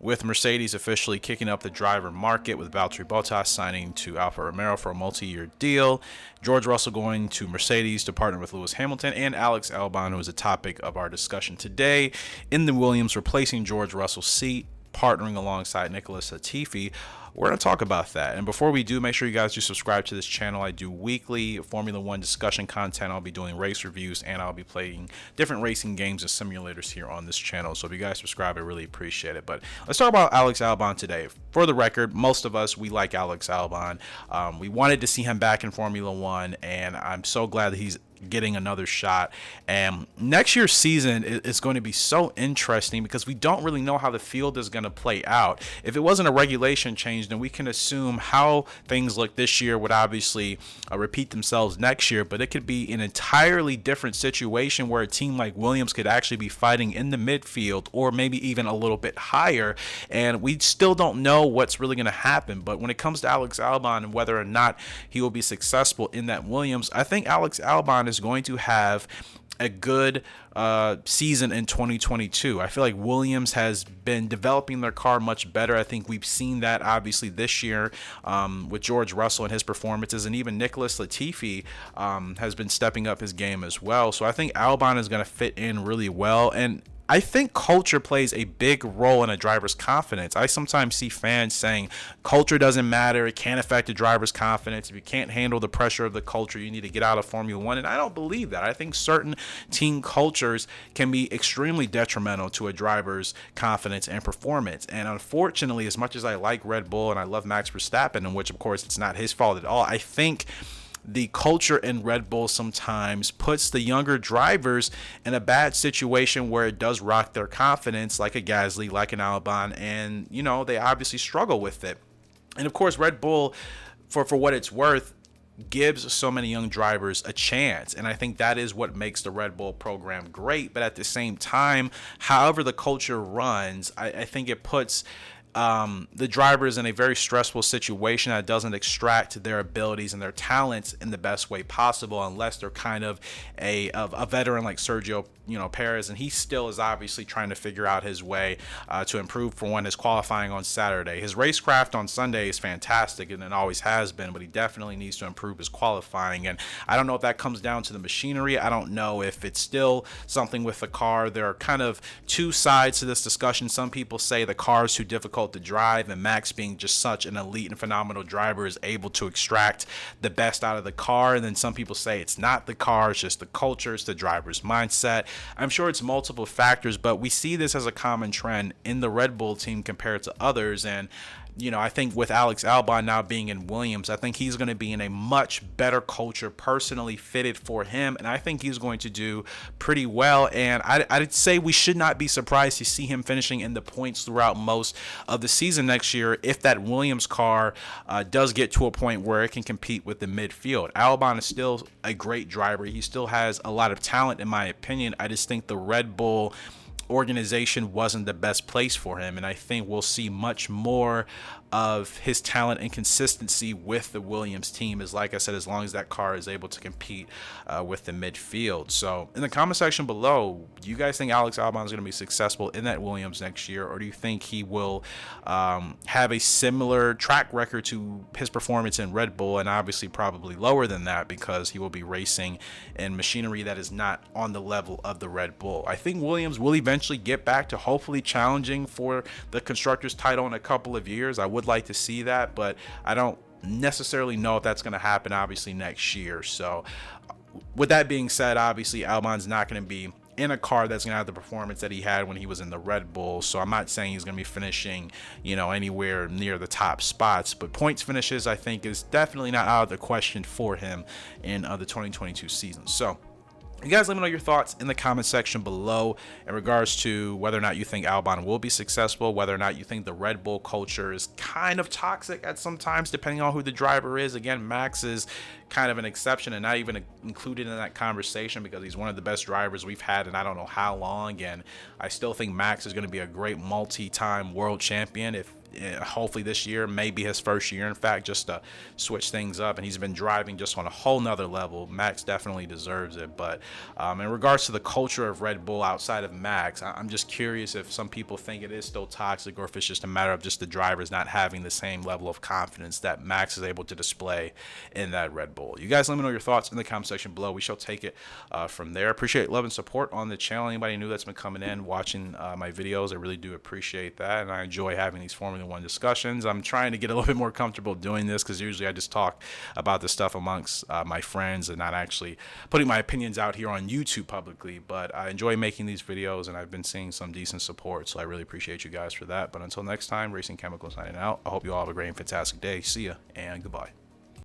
with Mercedes officially kicking up the driver market with Valtteri Bottas signing to Alfa Romeo for a multi-year deal, George Russell going to Mercedes to partner with Lewis Hamilton, and Alex Albon, who is a topic of our discussion today, in the Williams, replacing George Russell's seat, partnering alongside Nicholas Latifi. We're going to talk about that. And before we do, make sure you guys do subscribe to this channel. I do weekly Formula One discussion content. I'll be doing race reviews, and I'll be playing different racing games and simulators here on this channel. So if you guys subscribe, I really appreciate it. But let's talk about Alex Albon today. For the record, most of us, we like Alex Albon. We wanted to see him back in Formula One, and I'm so glad that he's getting another shot. And next year's season is going to be so interesting because we don't really know how the field is going to play out. If it wasn't a regulation change, then we can assume how things look this year would obviously repeat themselves next year, but it could be an entirely different situation where a team like Williams could actually be fighting in the midfield or maybe even a little bit higher, and we still don't know what's really going to happen. But when it comes to Alex Albon and whether or not he will be successful in that Williams, I think Alex Albon is going to have a good season in 2022. I feel like Williams has been developing their car much better. I think we've seen that obviously this year with George Russell and his performances, and even Nicholas Latifi has been stepping up his game as well. So I think Albon is going to fit in really well, and I think culture plays a big role in a driver's confidence. I sometimes see fans saying culture doesn't matter, it can't affect a driver's confidence. If you can't handle the pressure of the culture, you need to get out of Formula One. And I don't believe that. I think certain team cultures can be extremely detrimental to a driver's confidence and performance. And unfortunately, as much as I like Red Bull and I love Max Verstappen, in which of course it's not his fault at all, I think the culture in Red Bull sometimes puts the younger drivers in a bad situation where it does rock their confidence, like a Gasly, like an Albon, and you know, they obviously struggle with it. And of course, Red Bull, for what it's worth, gives so many young drivers a chance, and I think that is what makes the Red Bull program great. But at the same time, however the culture runs, I think it puts the drivers in a very stressful situation that doesn't extract their abilities and their talents in the best way possible, unless they're kind of a veteran like Sergio Perez, and he still is obviously trying to figure out his way to improve for his qualifying on Saturday. His racecraft on Sunday is fantastic, and it always has been, but he definitely needs to improve his qualifying. And I don't know if that comes down to the machinery. I don't know if it's still something with the car. There are kind of two sides to this discussion. Some people say the car is too difficult to drive, and Max, being just such an elite and phenomenal driver, is able to extract the best out of the car. And then some people say it's not the car, it's just the culture, it's the driver's mindset. I'm sure it's multiple factors, but we see this as a common trend in the Red Bull team compared to others. And I think with Alex Albon now being in Williams, I think he's going to be in a much better culture, personally fitted for him, and I think he's going to do pretty well. And I'd say we should not be surprised to see him finishing in the points throughout most of the season next year if that Williams car does get to a point where it can compete with the midfield. Albon is still a great driver. He still has a lot of talent, in my opinion. I just think the Red Bull organization wasn't the best place for him, and I think we'll see much more of his talent and consistency with the Williams team, is like I said, as long as that car is able to compete with the midfield. So in the comment section below, do you guys think Alex Albon is going to be successful in that Williams next year, or do you think he will have a similar track record to his performance in Red Bull, and obviously probably lower than that because he will be racing in machinery that is not on the level of the Red Bull? I think Williams will eventually get back to hopefully challenging for the Constructors title in a couple of years. I would like to see that, but I don't necessarily know if that's going to happen obviously next year. So with that being said, obviously Albon's not going to be in a car that's going to have the performance that he had when he was in the Red Bull. So I'm not saying he's going to be finishing, anywhere near the top spots, but points finishes I think is definitely not out of the question for him in the 2022 season. So you guys let me know your thoughts in the comment section below in regards to whether or not you think Albon will be successful, whether or not you think the Red Bull culture is kind of toxic at some times, depending on who the driver is. Again, Max is kind of an exception and not even included in that conversation because he's one of the best drivers we've had in I don't know how long, and I still think Max is going to be a great multi-time world champion hopefully this year may be his first year, in fact, just to switch things up. And he's been driving just on a whole nother level. Max definitely deserves it. But in regards to the culture of Red Bull outside of Max, I'm just curious if some people think it is still toxic, or if it's just a matter of just the drivers not having the same level of confidence that Max is able to display in that Red Bull. You guys let me know your thoughts in the comment section below. We shall take it from there. Appreciate love and support on the channel. Anybody new that's been coming in, watching my videos, I really do appreciate that. And I enjoy having these Formula One discussions. I'm trying to get a little bit more comfortable doing this, because usually I just talk about this stuff amongst my friends and not actually putting my opinions out here on YouTube publicly. But I enjoy making these videos, and I've been seeing some decent support, so I really appreciate you guys for that. But until next time, Racing Chemical signing out. I hope you all have a great and fantastic day. See ya, and goodbye.